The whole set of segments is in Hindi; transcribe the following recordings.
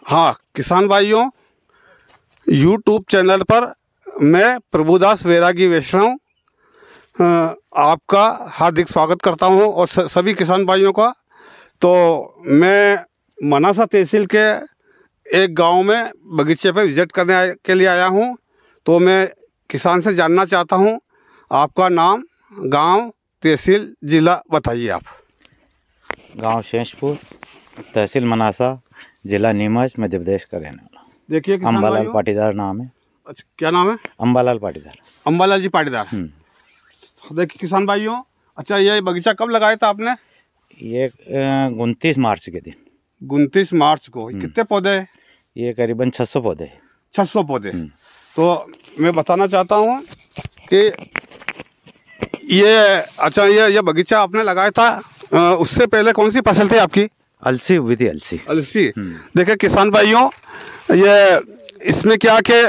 हाँ किसान भाइयों, यूट्यूब चैनल पर मैं प्रभुदास वैरागी वैष्णव आपका हार्दिक स्वागत करता हूं और सभी किसान भाइयों का। तो मैं मनासा तहसील के एक गांव में बगीचे पर विज़िट करने के लिए आया हूं। तो मैं किसान से जानना चाहता हूं, आपका नाम, गांव, तहसील, ज़िला बताइए आप। गांव शेषपुर, तहसील मनासा, ज़िला नीमच, मध्य प्रदेश का रहने वाला। देखिए अंबालाल पाटीदार नाम है। अच्छा, क्या नाम है? अंबालाल पाटीदार। अंबालाल जी पाटीदार। देखिए किसान भाइयों, अच्छा ये बगीचा कब लगाया था आपने? ये 29 मार्च के दिन। 29 मार्च को। कितने पौधे हैं? ये करीबन 600 पौधे हैं। 600 पौधे। तो मैं बताना चाहता हूँ कि ये बगीचा आपने लगाया था, उससे पहले कौन सी फसल थी आपकी? अलसी हुई थी। अलसी। देखिए किसान भाइयों, ये इसमें क्या कि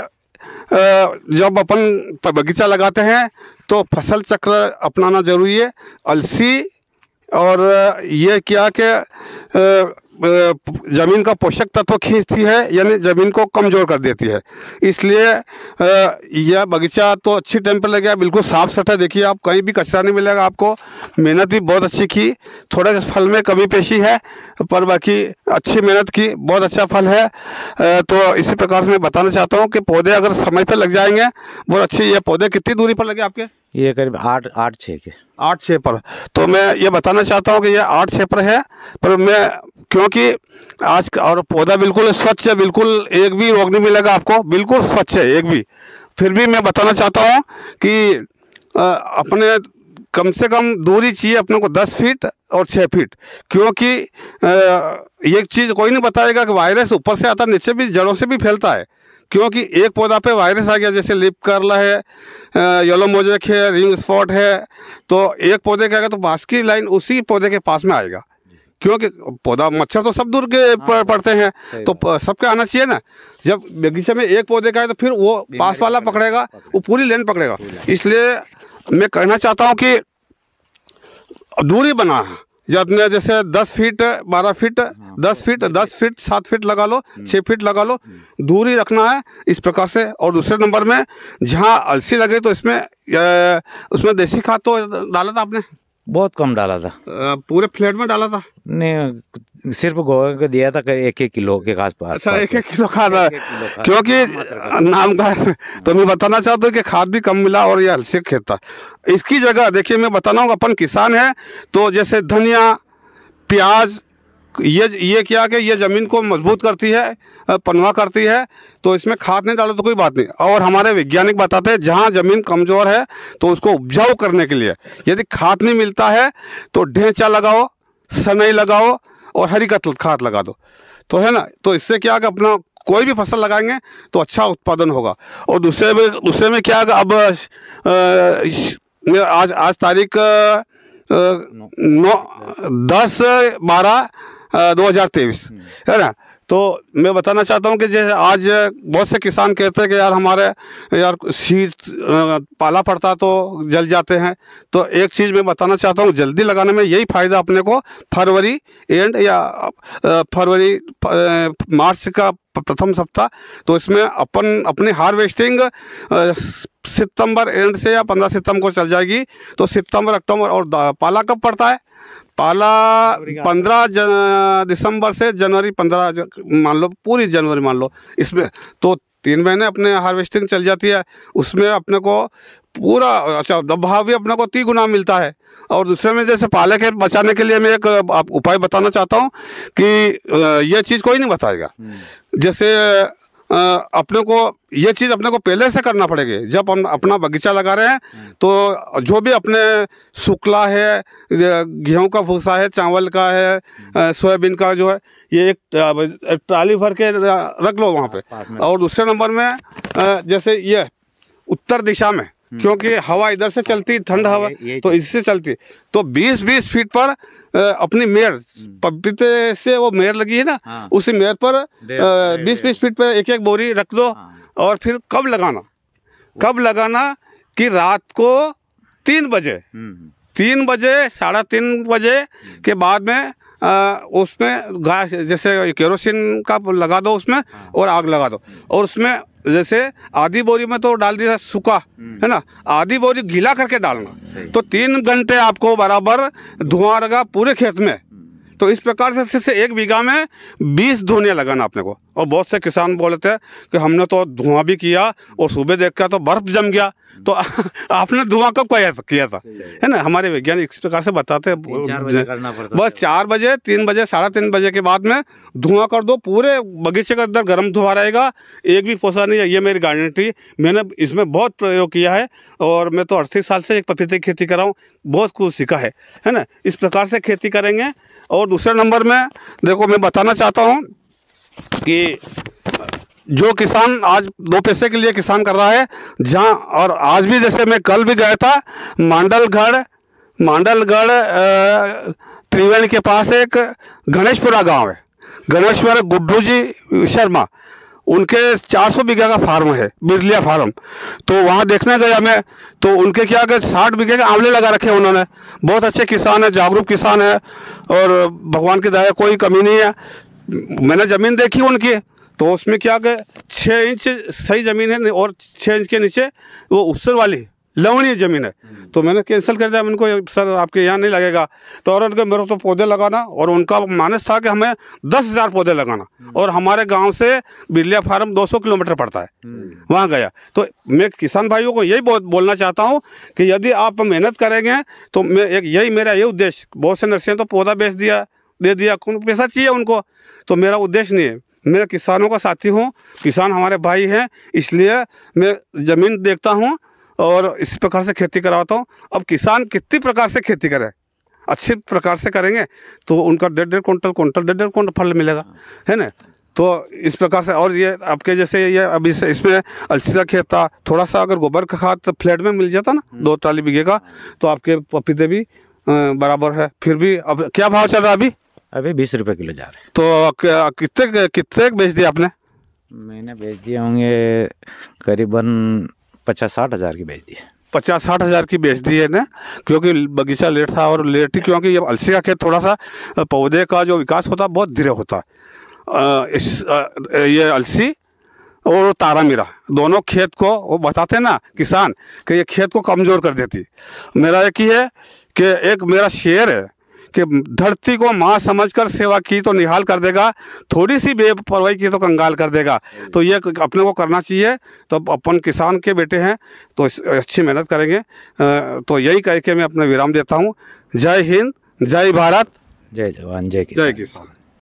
जब अपन बगीचा लगाते हैं तो फसल चक्र अपनाना ज़रूरी है। अलसी और ये क्या कि ज़मीन का पोषक तत्व खींचती है, यानी ज़मीन को कमज़ोर कर देती है। इसलिए यह बगीचा तो अच्छी टाइम पर लग गया, बिल्कुल साफ सफाई। देखिए आप, कहीं भी कचरा नहीं मिलेगा आपको। मेहनत भी बहुत अच्छी की, थोड़ा फल में कमी पेशी है पर बाकी अच्छी मेहनत की, बहुत अच्छा फल है। तो इसी प्रकार से मैं बताना चाहता हूँ कि पौधे अगर समय पर लग जाएंगे बहुत अच्छे। ये पौधे कितनी दूरी पर लगे आपके? ये करीब 8-6 के। 8-6 पर। तो मैं ये बताना चाहता हूँ कि ये 8-6 पर है, पर मैं क्योंकि आज और पौधा बिल्कुल स्वच्छ है, बिल्कुल एक भी रोग नहीं मिलेगा आपको, बिल्कुल स्वच्छ है एक भी। फिर भी मैं बताना चाहता हूँ कि अपने कम से कम दूरी चाहिए अपने को 10 फीट और 6 फीट, क्योंकि एक चीज़ कोई नहीं बताएगा कि वायरस ऊपर से आता, नीचे भी जड़ों से भी फैलता है। क्योंकि एक पौधा पे वायरस आ गया, जैसे लिप कर्ल है, येलो मोजेक है, रिंग स्पॉट है, तो एक पौधे का आएगा तो पास की लाइन उसी पौधे के पास में आएगा। क्योंकि पौधा, मच्छर तो सब दूर के पड़ते हैं, तो सबके आना चाहिए ना। जब बगीचे में एक पौधे का है तो फिर वो पास वाला पकड़ेगा, वो पूरी लाइन पकड़ेगा। इसलिए मैं कहना चाहता हूँ कि दूरी बना, जब जैसे 10 feet, 12 feet, 10 feet, 10 feet, 7 feet लगा लो, 6 फीट लगा लो, दूरी रखना है इस प्रकार से। और दूसरे नंबर में जहाँ अलसी लगे तो उसमें देसी खाद तो डाला था आपने? बहुत कम डाला था। पूरे फ्लैट में डाला था? नहीं, सिर्फ गोबर को दिया था 1-1 किलो के आसपास। अच्छा, 1-1 किलो खाद है, क्योंकि नाम का तो मैं बताना चाहता हूँ कि खाद भी कम मिला और ये अलसी खेत था। इसकी जगह देखिए मैं बताना हूँ, अपन किसान है तो जैसे धनिया, प्याज, ये क्या कि ये ज़मीन को मजबूत करती है, पनवा करती है, तो इसमें खाद नहीं डालो तो कोई बात नहीं। और हमारे वैज्ञानिक बताते हैं जहाँ ज़मीन कमज़ोर है तो उसको उपजाऊ करने के लिए यदि खाद नहीं मिलता है तो ढेंचा लगाओ, सनई लगाओ और हरी खाद लगा दो, तो है ना। तो इससे क्या कि अपना कोई भी फसल लगाएंगे तो अच्छा उत्पादन होगा। और दूसरे में क्या, अब आज तारीख 10/12/2023 है ना। तो मैं बताना चाहता हूँ कि जैसे आज बहुत से किसान कहते हैं कि यार शीत पाला पड़ता तो जल जाते हैं। तो एक चीज़ मैं बताना चाहता हूँ, जल्दी लगाने में यही फ़ायदा अपने को, फरवरी एंड या मार्च का प्रथम सप्ताह, तो इसमें अपन अपनी हार्वेस्टिंग सितंबर एंड से या 15 सितंबर को चल जाएगी। तो सितंबर, अक्टूबर, और पाला कब पड़ता है? पाला 15 दिसंबर से जनवरी 15 मान लो, पूरी जनवरी मान लो। इसमें तो 3 महीने अपने हार्वेस्टिंग चल जाती है। उसमें अपने को पूरा अच्छा भाव भी अपने को 3 गुना मिलता है। और दूसरे में जैसे पाले के बचाने के लिए मैं एक उपाय बताना चाहता हूँ कि ये चीज़ कोई नहीं बताएगा। जैसे अपने को ये चीज़ अपने को पहले से करना पड़ेगी। जब हम अपना बगीचा लगा रहे हैं तो जो भी अपने शुक्ला है, गेहूं का भूसा है, चावल का है, सोयाबीन का जो है, ये एक ट्राली भर के रख लो वहाँ पे। और दूसरे नंबर में जैसे ये उत्तर दिशा में, क्योंकि हवा इधर से चलती, ठंड हवा तो इससे चलती, तो 20-20 फीट पर अपनी मेड़, पपीते से वो मेड़ लगी है ना, उसी मेड़ पर 20-20 फीट पर 1-1 बोरी रख दो। और फिर कब लगाना कि रात को 3 बजे, 3 बजे, 3:30 बजे के बाद में उसमें गैस जैसे केरोसिन का लगा दो उसमें और आग लगा दो, और उसमें जैसे आधी बोरी में तो डाल दिया सूखा, है ना, आधी बोरी गीला करके डालना, तो 3 घंटे आपको बराबर धुआं रहेगा पूरे खेत में। तो इस प्रकार से 1 बीघा में 20 धुनिया लगाना अपने को। और बहुत से किसान बोलते हैं कि हमने तो धुआं भी किया और सुबह देखा तो बर्फ जम गया, तो आपने धुआं कब किया था, है ना। हमारे वैज्ञानिक इस प्रकार से बताते हैं, बस 4 बजे 3 बजे 3:30 बजे के बाद में धुआं कर दो, पूरे बगीचे के अंदर गर्म धुआं रहेगा, एक भी पोसा नहीं है। ये मेरी गारंटी, मैंने इसमें बहुत प्रयोग किया है, और मैं तो 38 साल से एक पपीते की खेती कर रहा हूँ, बहुत कुछ सीखा है ना। इस प्रकार से खेती करेंगे। और दूसरे नंबर में देखो, मैं बताना चाहता हूँ कि जो किसान आज 2 पैसे के लिए किसान कर रहा है, जहाँ, और आज भी जैसे मैं कल भी गया था मांडलगढ़ त्रिवेणी के पास एक गणेशपुरा गांव है, गणेशपुरा गुड्डू जी शर्मा, उनके 400 बीघा का फार्म है, बिरलिया फार्म। तो वहाँ देखने गया मैं, तो उनके क्या कि 60 बीघे के आंवले लगा रखे उन्होंने। बहुत अच्छे किसान है, जागरूक किसान है, और भगवान की दया कोई कमी नहीं है। मैंने ज़मीन देखी उनकी, तो उसमें क्या कि 6 इंच सही ज़मीन है, और 6 इंच के नीचे वो उसर वाली लवणीय ज़मीन है। तो मैंने कैंसिल कर दिया, उनको सर आपके यहाँ नहीं लगेगा। तो और उनके मेरे तो पौधे लगाना, और उनका मानस था कि हमें 10,000 पौधे लगाना, और हमारे गांव से बिरलिया फार्म 200 किलोमीटर पड़ता है, वहाँ गया। तो मैं किसान भाइयों को यही बोलना चाहता हूँ कि यदि आप मेहनत करेंगे तो यही मेरा ये उद्देश्य। बहुत से नर्सरियाँ तो पौधा दे दिया, कौन पैसा चाहिए उनको, तो मेरा उद्देश्य नहीं है। मैं किसानों का साथी हूँ, किसान हमारे भाई हैं, इसलिए मैं ज़मीन देखता हूँ और इस प्रकार से खेती कराता हूँ। अब किसान कितनी प्रकार से खेती करे, अच्छी प्रकार से करेंगे तो उनका 1.5 क्विंटल फल मिलेगा, है ना। तो इस प्रकार से, और ये आपके जैसे ये अभी इसमें अलसी का खेत था, थोड़ा सा अगर गोबर का खाद तो फ्लैट में मिल जाता ना 2 ट्राली बीघे का, तो आपके पपीते भी बराबर है। फिर भी अब क्या भाव चल रहा है अभी 20 रुपये किलो जा रहे हैं। तो कितने बेच दिए आपने? मैंने बेच दिए होंगे करीबन 50-60 हज़ार की बेच दी है। 50-60 हज़ार की बेच दी है ना, क्योंकि बगीचा लेट था, और लेट ही क्योंकि ये अलसी का खेत थोड़ा सा पौधे का जो विकास होता है बहुत धीरे होता है। ये अलसी और तारा मीरा दोनों खेत को, वो बताते हैं ना किसान कि ये खेत को कमज़ोर कर देती। मेरा एक ही है कि एक मेरा शेर है कि धरती को माँ समझकर सेवा की तो निहाल कर देगा, थोड़ी सी बेपरवाही की तो कंगाल कर देगा। तो ये अपने को करना चाहिए। तो अपन किसान के बेटे हैं तो अच्छी मेहनत करेंगे। तो यही कह के मैं अपना विराम देता हूँ। जय हिंद, जय भारत, जय जवान, जय किसान।